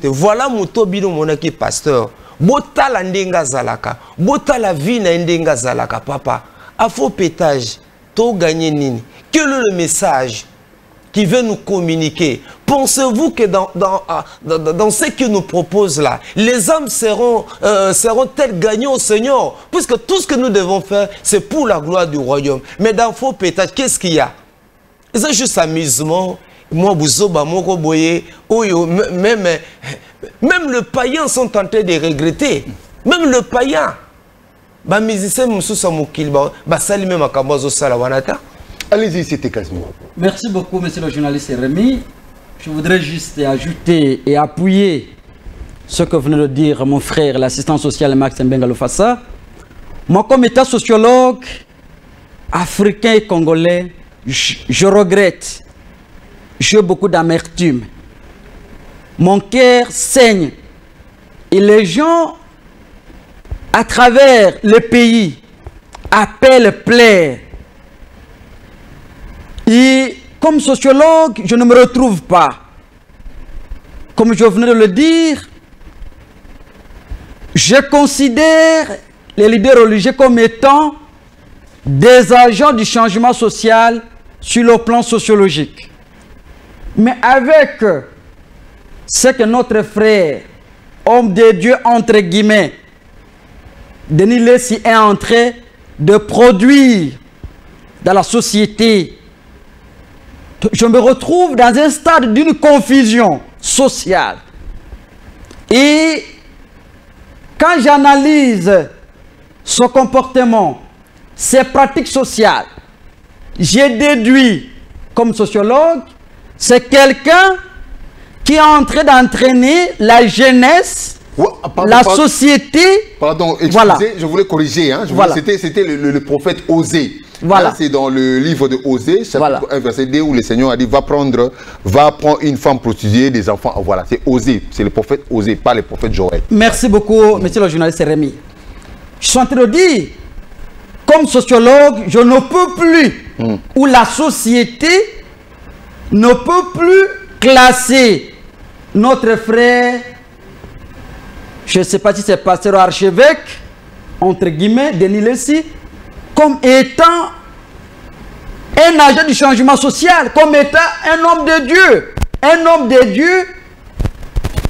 voilà mon tobino monaki pasteur. botala ndenga zalaka, botala vie na ndenga zalaka papa. A faux pétage, to gagner nini? Quel est le message qui veut nous communiquer? Pensez-vous que dans ce qu'il nous propose là, les âmes seront-elles gagnées au Seigneur? Puisque tout ce que nous devons faire, c'est pour la gloire du royaume. Mais dans faux pétage, qu'est-ce qu'il y a? C'est juste amusement. Moi, même le païen sont tentés de regretter. Même le païen. Allez-y, c'était Casimir. Merci beaucoup, monsieur le journaliste Rémi. Je voudrais juste ajouter et appuyer ce que venait de dire mon frère, l'assistant social Max Mbenga Lofassa. Moi, comme état sociologue africain et congolais, je regrette. J'ai beaucoup d'amertume. Mon cœur saigne. Et les gens, à travers le pays, appellent plaire. Et comme sociologue, je ne me retrouve pas. Comme je venais de le dire, je considère les leaders religieux comme étant des agents du changement social sur le plan sociologique. Mais avec ce que notre frère, homme de Dieu, entre guillemets, Denis Lessi est en train de produire dans la société, je me retrouve dans un stade d'une confusion sociale. Et quand j'analyse son comportement, ses pratiques sociales, j'ai déduit comme sociologue, c'est quelqu'un qui est en train d'entraîner la jeunesse, la société. Pardon, excusez, voilà. Je voulais corriger. Hein, voilà. C'était le prophète Osée. Voilà. C'est dans le livre de Osée, chapitre voilà. 1, verset 2, où le Seigneur a dit va prendre une femme prostituée, des enfants. Voilà, c'est Osée. C'est le prophète Osée, pas le prophète Joël. Merci beaucoup, monsieur le journaliste Rémi. Je suis en train de dire, comme sociologue, je ne peux plus, ou la société ne peut plus classer notre frère, je ne sais pas si c'est pasteur ou archevêque, entre guillemets, Denis Lessi, comme étant un agent du changement social, comme étant un homme de Dieu. Un homme de Dieu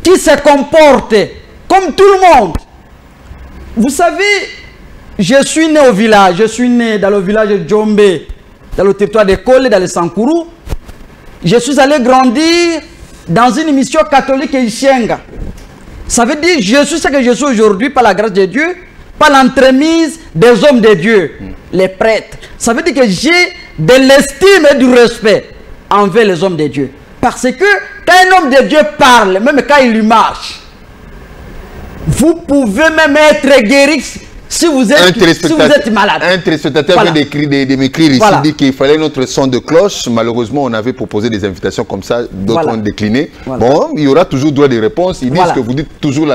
qui se comporte comme tout le monde. Vous savez, je suis né au village, je suis né dans le village de Djombe, dans le territoire de Kole, dans le Sankourou. Je suis allé grandir dans une mission catholique et Ishenga. Ça veut dire je suis ce que je suis aujourd'hui par la grâce de Dieu, par l'entremise des hommes de Dieu, les prêtres. Ça veut dire que j'ai de l'estime et du respect envers les hommes de Dieu. Parce que quand un homme de Dieu parle, même quand il lui marche, vous pouvez même être guéri si vous êtes malade. Un téléspectateur vient de m'écrire ici, dit qu'il fallait notre son de cloche. Malheureusement, on avait proposé des invitations comme ça, d'autres ont décliné. Bon, il y aura toujours droit de réponse. Ils disent que vous dites toujours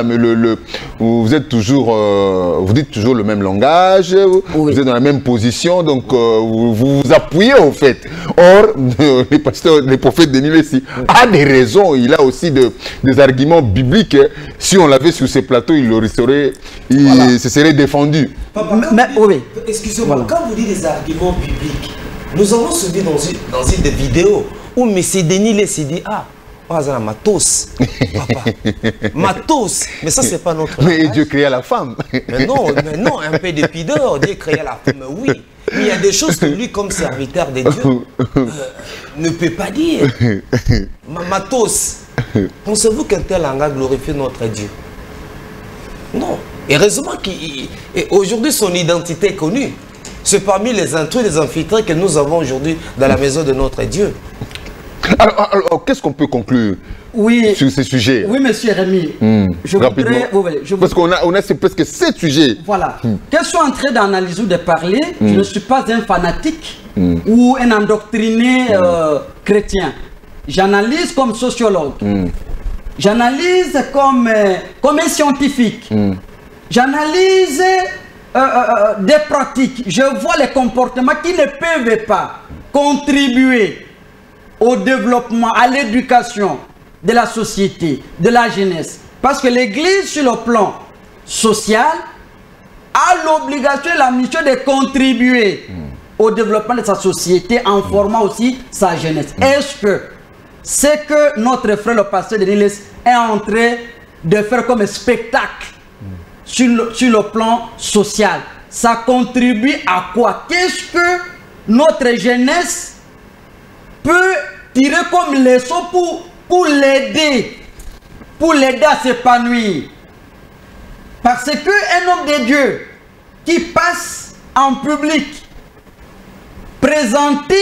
vous dites toujours le même langage, vous êtes dans la même position, donc vous vous appuyez au fait. Or, le prophète Denis Lessi a des raisons, il a aussi des arguments bibliques. Si on l'avait sur ces plateaux, il se serait défendu. Papa, excusez-moi, quand vous dites des arguments bibliques, nous avons suivi dans une des vidéos où M. Denis Lessi dit matos, papa, matos, mais ça c'est pas notre langage. Mais Dieu créa la femme. Mais non, un peu de pudeur, Dieu créa la femme, oui. Mais il y a des choses que lui, comme serviteur de Dieu, ne peut pas dire. Matos, pensez-vous qu'un tel langage glorifie notre Dieu? Non. Heureusement qu'aujourd'hui son identité est connue. C'est parmi les intrus, les infiltrés que nous avons aujourd'hui dans la maison de notre Dieu. Alors qu'est-ce qu'on peut conclure sur ce sujet? Oui, monsieur Rémi. Parce qu'on a presque 7 sujets. Voilà. Que je suis en train d'analyser ou de parler, je ne suis pas un fanatique ou un endoctriné chrétien. J'analyse comme sociologue. J'analyse comme un scientifique. J'analyse des pratiques. Je vois les comportements qui ne peuvent pas contribuer au développement, à l'éducation de la société, de la jeunesse. Parce que l'Église, sur le plan social a l'obligation et la mission de contribuer au développement de sa société en formant aussi sa jeunesse. Est-ce que ce que notre frère le pasteur Denis Lessy est en train de faire comme spectacle sur le plan social, ça contribue à quoi? Qu'est-ce que notre jeunesse peut tirer comme leçon pour l'aider à s'épanouir? Parce qu'un homme de Dieu qui passe en public, présenter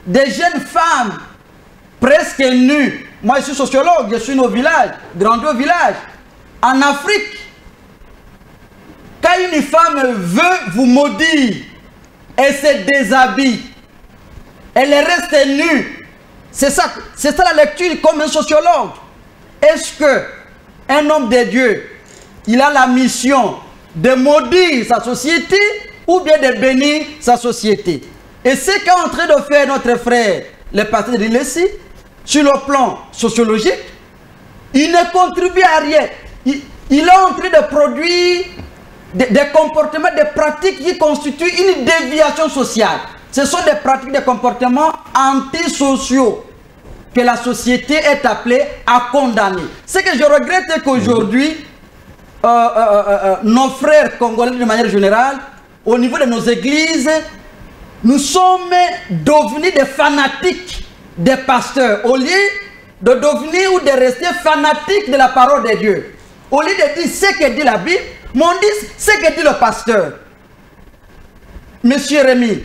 des jeunes femmes presque nues. Moi, je suis sociologue, je suis au village, grandi au village. En Afrique, quand une femme veut vous maudire, elle se déshabille, elle reste nue. C'est ça la lecture comme un sociologue. Est-ce qu'un homme de Dieu, il a la mission de maudire sa société ou bien de bénir sa société? Et ce qu'est en train de faire notre frère, le pasteur de Lessy, sur le plan sociologique, il ne contribue à rien. Il est en train de produire des comportements, des pratiques qui constituent une déviation sociale. Ce sont des pratiques, des comportements antisociaux que la société est appelée à condamner. Ce que je regrette, c'est qu'aujourd'hui, nos frères congolais de manière générale, au niveau de nos églises, nous sommes devenus des fanatiques des pasteurs, au lieu de devenir ou de rester fanatiques de la parole de Dieu. Au lieu de dire ce que dit la Bible, mais on dit ce que dit le pasteur. Monsieur Rémi,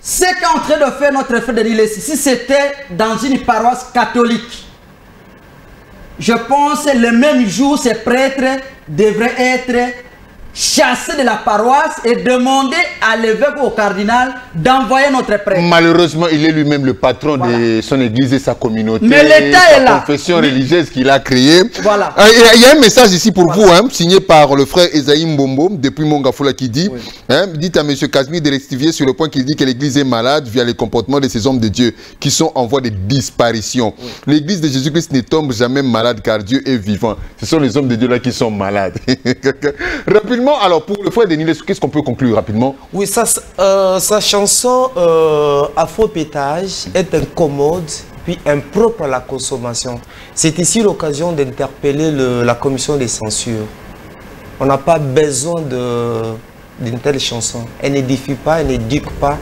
ce qu'est en train de faire notre frère Denis Lessy, si c'était dans une paroisse catholique, je pense que le même jour, ces prêtres devraient être chassés de la paroisse et demander à l'évêque ou au cardinal d'envoyer notre prêtre. Malheureusement, il est lui-même le patron de son église et sa communauté. Mais l'État est là. La confession religieuse qu'il a créée. Voilà. Il y a un message ici pour vous, signé par le frère Esaïe Mbombo, depuis Mongafoula, qui dit, dites à M. Casimir de rectifier sur le point qu'il dit que l'église est malade via les comportements de ces hommes de Dieu qui sont en voie de disparition. L'église de Jésus-Christ ne tombe jamais malade car Dieu est vivant. Ce sont les hommes de Dieu là qui sont malades. Rapidement, alors pour le frère Denis Lessy, qu'est-ce qu'on peut conclure rapidement? Oui, sa chanson Afro-Pétage est incommode puis impropre à la consommation. C'est ici l'occasion d'interpeller la commission de censure. On n'a pas besoin d'une telle chanson. Elle n'édifie pas, elle n'éduque pas.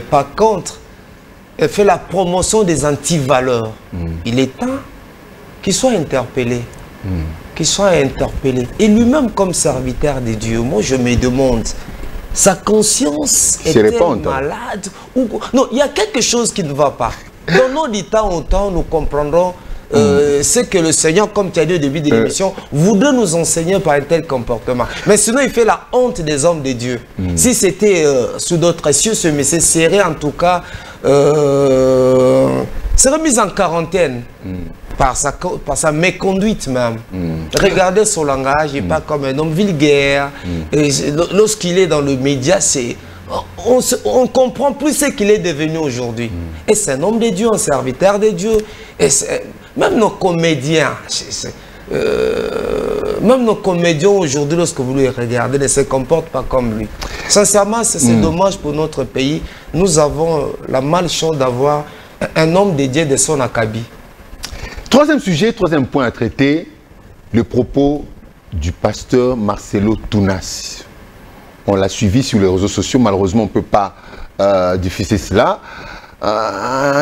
Par contre, elle fait la promotion des antivaleurs. Il est temps qu'il soit interpellé. Qu'il soit interpellé. Et lui-même comme serviteur de Dieu, moi je me demande, sa conscience est-elle malade ou quoi? Non, il y a quelque chose qui ne va pas. Donnons du temps au temps, nous comprendrons ce que le Seigneur, comme tu as dit au début de l'émission, voudrait nous enseigner par un tel comportement. Mais sinon, il fait la honte des hommes de Dieu. Si c'était sous d'autres cieux, ce monsieur serait en tout cas serait mis en quarantaine. Par sa méconduite même. Regardez son langage, il n'est pas comme un homme vulgaire. Lorsqu'il est dans le média, on comprend plus ce qu'il est devenu aujourd'hui. Et c'est un homme de Dieu, un serviteur de Dieu. Et même nos comédiens, aujourd'hui, lorsque vous les regardez, ne se comportent pas comme lui. Sincèrement, c'est dommage pour notre pays. Nous avons la malchance d'avoir un homme dédié de son acabit. Troisième sujet, troisième point à traiter, le propos du pasteur Marcelo Tounas. On l'a suivi sur les réseaux sociaux, malheureusement on ne peut pas diffuser cela.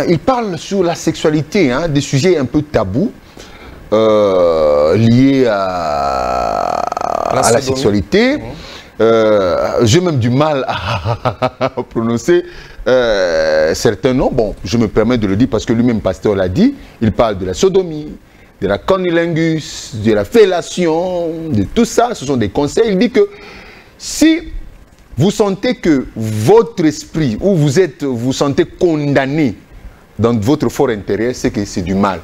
Il parle sur la sexualité, des sujets un peu tabous liés à la sexualité. J'ai même du mal à prononcer certains noms. Bon, je me permets de le dire parce que lui-même, pasteur, l'a dit. Il parle de la sodomie, de la cunnilingus, de la fellation, de tout ça. Ce sont des conseils. Il dit que si vous sentez que votre esprit, ou vous sentez condamné dans votre fort intérieur, c'est que c'est du mal.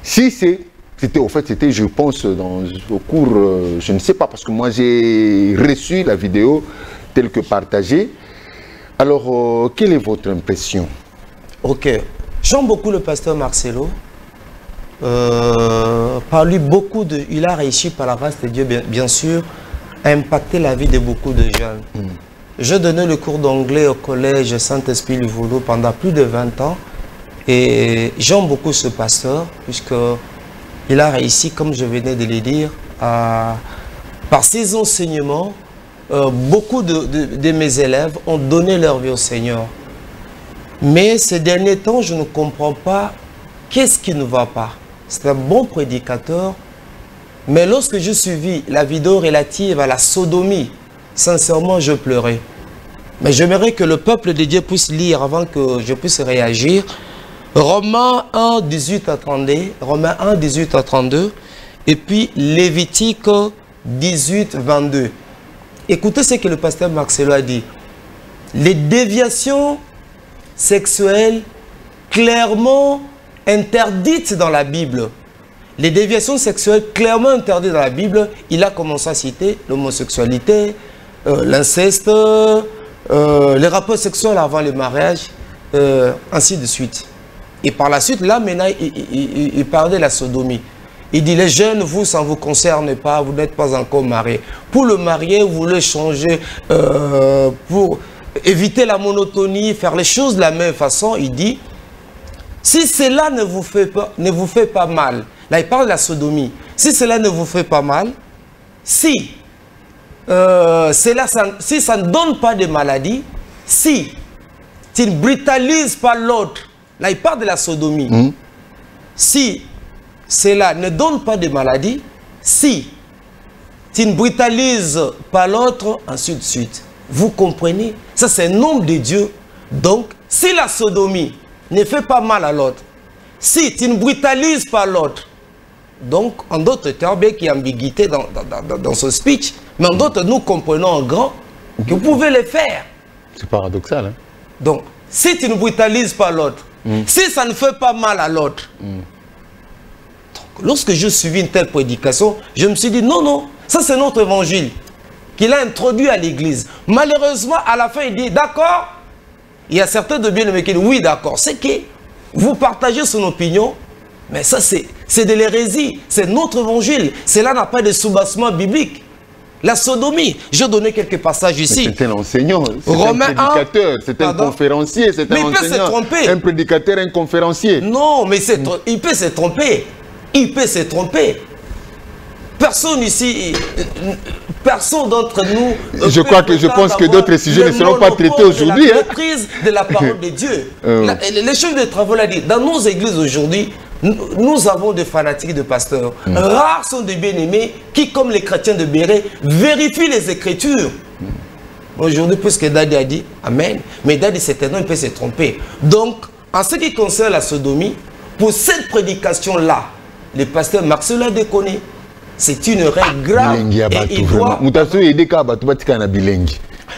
Si c'était, au fait, c'était, je pense, au cours, je ne sais pas, parce que moi j'ai reçu la vidéo telle que partagée. Alors, quelle est votre impression? Ok. J'aime beaucoup le pasteur Marcelo. par lui, il a réussi par la grâce de Dieu, bien sûr, à impacter la vie de beaucoup de jeunes. Je donnais le cours d'anglais au collège Saint-Esprit Livolo pendant plus de 20 ans. Et j'aime beaucoup ce pasteur, puisqu'il a réussi, comme je venais de le dire, par ses enseignements, beaucoup de mes élèves ont donné leur vie au Seigneur. Mais ces derniers temps, je ne comprends pas qu'est-ce qui ne va pas. C'est un bon prédicateur, mais lorsque je suivis la vidéo relative à la sodomie, sincèrement, je pleurais. Mais j'aimerais que le peuple de Dieu puisse lire avant que je puisse réagir. Romains 1, 18 à 32, Romains 1, 18 à 32, et puis Lévitique 18, 22. Écoutez ce que le pasteur Marcelo a dit. Les déviations sexuelles clairement interdites dans la Bible. Les déviations sexuelles clairement interdites dans la Bible, il a commencé à citer l'homosexualité, l'inceste, les rapports sexuels avant le mariage, ainsi de suite. Et par la suite, là maintenant, il parlait de la sodomie. Il dit, les jeunes, vous, ça ne vous concerne pas, vous n'êtes pas encore mariés. Pour le marier, vous voulez changer, pour éviter la monotonie, faire les choses de la même façon. Il dit, si cela ne vous fait pas mal, là il parle de la sodomie, si cela ne vous fait pas mal, si ça ne donne pas de maladie, si tu ne brutalises pas l'autre, là il parle de la sodomie, si cela ne donne pas de maladie, si tu ne brutalises pas l'autre, ainsi de suite. Vous comprenez? Ça c'est un nom de Dieu. Donc, si la sodomie ne fait pas mal à l'autre, si tu ne brutalises pas l'autre, donc en d'autres termes, bien qu'il y ait ambiguïté dans ce speech, mais en d'autres, nous comprenons en grand que vous pouvez le faire. C'est paradoxal, hein? Donc, si tu ne brutalises pas l'autre, si ça ne fait pas mal à l'autre, lorsque je suivis une telle prédication, je me suis dit, non, non, ça c'est notre évangile qu'il a introduit à l'église. Malheureusement, à la fin, il dit, d'accord, il y a certains de bien-aimés qui disent, oui, d'accord, c'est que vous partagez son opinion, mais ça c'est de l'hérésie, c'est notre évangile, cela n'a pas de soubassement biblique. La sodomie, je donnais quelques passages ici. C'est un enseignant, c'est un prédicateur, c'est un conférencier, c'est un enseignant. Mais il peut se tromper. Un prédicateur, un conférencier. Non, mais il peut se tromper. Il peut se tromper. Personne ici, personne d'entre nous... Je pense que d'autres sujets ne seront pas traités aujourd'hui. La maîtrise de la parole de Dieu. Les chefs de travaux l'ont dit. Dans nos églises aujourd'hui, nous avons des fanatiques de pasteurs. Rares sont des bien-aimés qui, comme les chrétiens de Béret, vérifient les Écritures. Aujourd'hui, puisque Dadi a dit Amen, mais Dadi certainement il peut se tromper. Donc, en ce qui concerne la sodomie, pour cette prédication-là, le pasteur Marcelo a déconné. C'est une règle grave. Et il doit...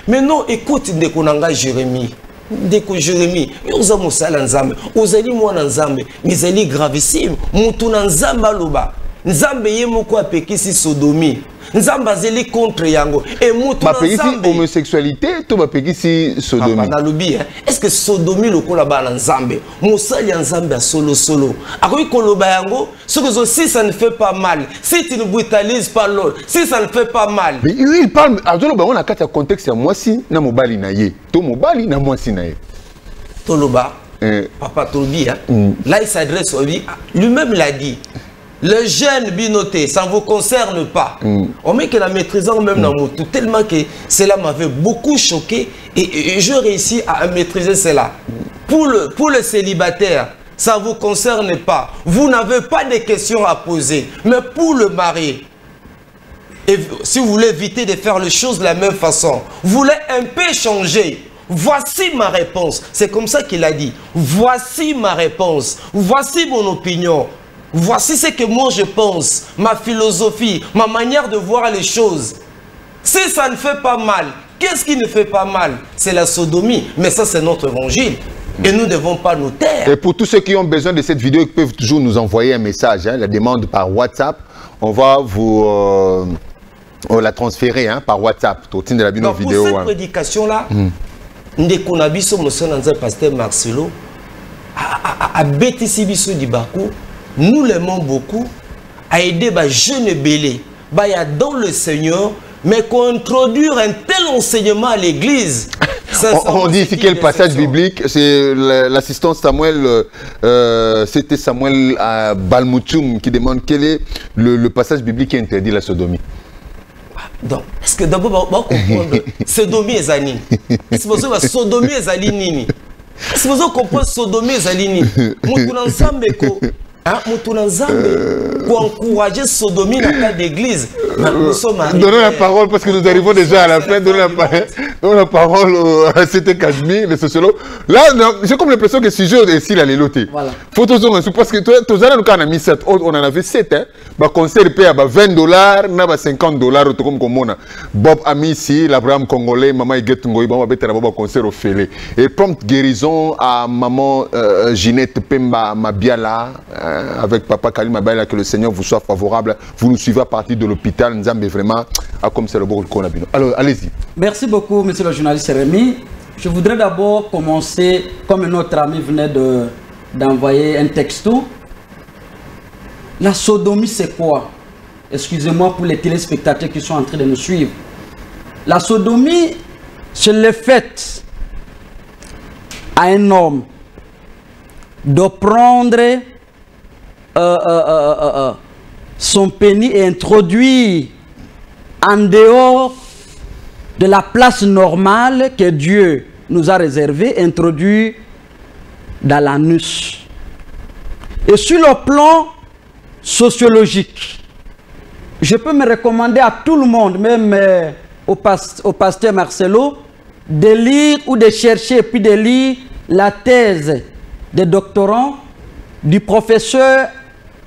Mais non, écoute, Ndekonanga Jérémie. Ndeko Jérémie, nous avons ça dans Nzambe. Nous allons moi dans Nzambe. Mais c'est gravissime. Moutou dans Nzambe aloba. Nzambe yemoko apekisi sodomie. Nzambe azeli contre yango. Et moutou dans Nzambe. Homosexualité, tout va pekisi sodomie. Est-ce que sodomie le kolaba dans Nzambe? Moussali Nzambe a solo solo. Akoui koloba yango. Si ça ne fait pas mal, si tu ne brutalises pas l'autre, si ça ne fait pas mal. Mais il parle, on a un contexte, moi si, na mobali na ye, to mobali na moi si na ye. Toloba, Papa Tolobi, là il s'adresse au lui, lui-même l'a dit. Le jeune binoté, ça ne vous concerne pas. On met que la maîtrisant même dans mon tout, tellement que cela m'avait beaucoup choqué et je réussis à maîtriser cela. Pour le célibataire, ça ne vous concerne pas. Vous n'avez pas de questions à poser. Mais pour le mari, et si vous voulez éviter de faire les choses de la même façon, vous voulez un peu changer. Voici ma réponse. C'est comme ça qu'il a dit. Voici ma réponse. Voici mon opinion. Voici ce que moi je pense. Ma philosophie, ma manière de voir les choses. Si ça ne fait pas mal, qu'est-ce qui ne fait pas mal? C'est la sodomie. Mais ça, c'est notre évangile. Et nous ne devons pas nous taire. Et pour tous ceux qui ont besoin de cette vidéo, ils peuvent toujours nous envoyer un message, la demande par WhatsApp. On va vous la transférer par WhatsApp. Donc, pour cette prédication-là, Ndekonabiso, monsieur Pasteur Marcelo, a bêtisi biso di baku, nous l'aimons beaucoup, à aider les jeunes belés, dans le Seigneur, mais qu'on introduire un tel enseignement à l'église. On dit ici quel passage biblique, c'est l'assistant Samuel, c'était Samuel Balmouchoum qui demande quel est le passage biblique qui interdit la sodomie. Donc, est-ce que d'abord, on va comprendre sodomie et zanini? Est-ce que vous avez sodomie et zanini? Est-ce que vous avez compris sodomie et zanini? Pour encourager sodomie dans le cas d'église. Donnons la parole parce que nous arrivons déjà à la fin. Donnons la parole à c'était Cashmere, le sociologue. Là, j'ai comme l'impression que ce sujet est ici, la léloté. Voilà. Faut parce que tous les on a mis 7, on en avait 7. Hein. Bah, concert paye à $20, n'a pas $50, comme on a. Bob a mis ici, l'Abraham congolais, maman Iguette Ngoï, on va mettre un concert au Félé. Et prompt guérison à maman Ginette Pemba Mabiala, avec papa Kalim Mabiala, que le Seigneur vous soit favorable. Vous nous suivez à partir de l'hôpital, Nzambe vraiment, comme c'est le bon qu'on a vu. Alors, allez-y. Merci beaucoup, monsieur le journaliste Rémi. Je voudrais d'abord commencer, comme notre ami venait d'envoyer un texto. La sodomie, c'est quoi? Excusez-moi pour les téléspectateurs qui sont en train de nous suivre. La sodomie, c'est le fait à un homme de prendre son pénis et introduire en dehors de la place normale que Dieu nous a réservée, introduire dans l'anus. Et sur le plan sociologique, je peux me recommander à tout le monde, même au pasteur Marcelo, de lire ou de chercher, puis de lire la thèse de doctorant du professeur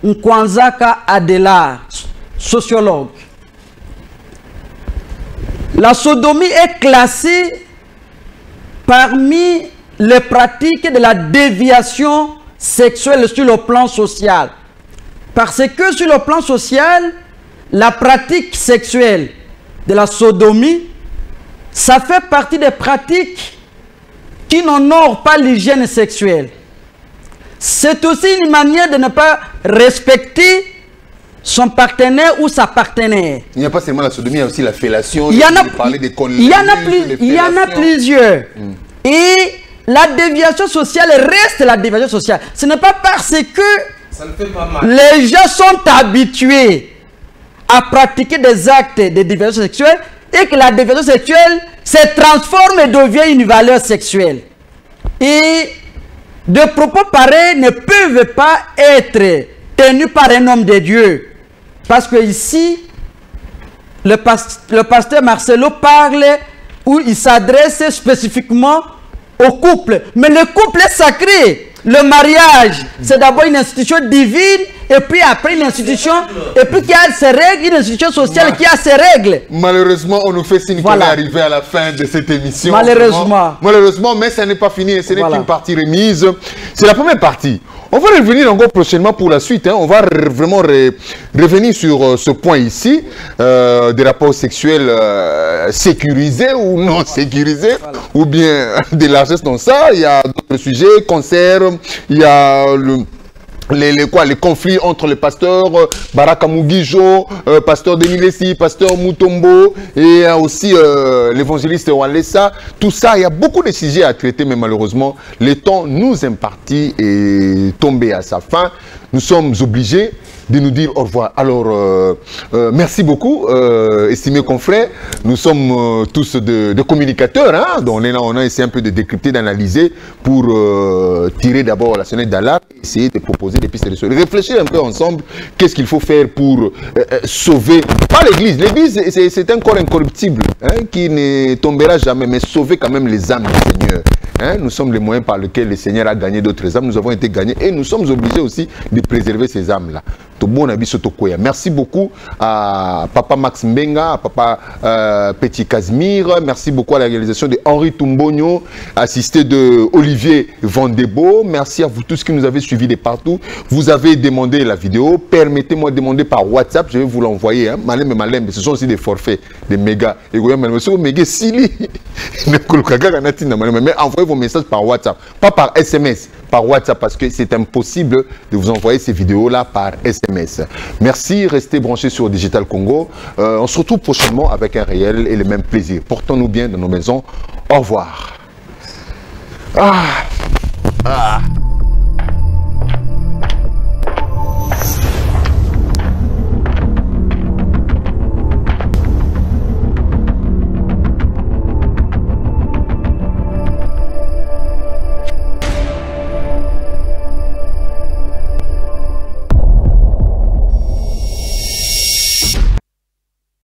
Nkwanzaka Adela, sociologue. La sodomie est classée parmi les pratiques de la déviation sexuelle sur le plan social. Parce que sur le plan social, la pratique sexuelle de la sodomie, ça fait partie des pratiques qui n'honorent pas l'hygiène sexuelle. C'est aussi une manière de ne pas respecter son partenaire ou sa partenaire. Il n'y a pas seulement la sodomie, il y a aussi la fellation. Il y en a plusieurs. Et la déviation sociale reste la déviation sociale. Ce n'est pas parce que ça ne fait pas mal. Les gens sont habitués à pratiquer des actes de déviation sexuelle et que la déviation sexuelle se transforme et devient une valeur sexuelle. Et de propos pareils ne peuvent pas être tenus par un homme de Dieu. Parce que ici, le pasteur Marcelo parle où il s'adresse spécifiquement au couple. Mais le couple est sacré. Le mariage, c'est d'abord une institution divine, et puis après une institution, et puis qui a ses règles, une institution sociale qui a ses règles. Malheureusement, on nous fait signe qu'on est arrivé à la fin de cette émission. Malheureusement, mais ça n'est pas fini, ce n'est qu'une partie remise. C'est la première partie. On va revenir encore prochainement pour la suite. Hein. On va vraiment revenir sur ce point ici, des rapports sexuels sécurisés ou non sécurisés, ou bien des largesses dans ça. Il y a d'autres sujets, cancer, il y a les conflits entre les pasteurs Baraka Mugijo, pasteur Denis Lessi, pasteur Mutombo et aussi l'évangéliste Walesa. Tout ça, il y a beaucoup de sujets à traiter, mais malheureusement, le temps nous imparti est tombé à sa fin. Nous sommes obligés de nous dire au revoir. Alors, merci beaucoup, estimés confrères. Nous sommes tous de communicateurs. Hein? Donc, on a essayé un peu de décrypter, d'analyser pour tirer d'abord la sonnette d'alarme, essayer de proposer des pistes de solution. Réfléchir un peu ensemble, qu'est-ce qu'il faut faire pour sauver, pas l'Église. L'Église, c'est un corps incorruptible hein, qui ne tombera jamais, mais sauver quand même les âmes du Seigneur. Hein? Nous sommes les moyens par lesquels le Seigneur a gagné d'autres âmes. Nous avons été gagnés et nous sommes obligés aussi de préserver ces âmes-là. Merci beaucoup à Papa Max Mbenga, à Papa Petit Casimir. Merci beaucoup à la réalisation de Henri Tumbonio, assisté de Olivier Vandebo. Merci à vous tous qui nous avez suivis de partout. Vous avez demandé la vidéo. Permettez-moi de demander par WhatsApp. Je vais vous l'envoyer. Hein. Malem, ce sont aussi des forfaits, des mégas. Mais envoyez vos messages par WhatsApp. Pas par SMS. par WhatsApp parce que c'est impossible de vous envoyer ces vidéos-là par SMS. Merci, restez branchés sur Digital Congo. On se retrouve prochainement avec un réel et le même plaisir. Portons-nous bien dans nos maisons. Au revoir.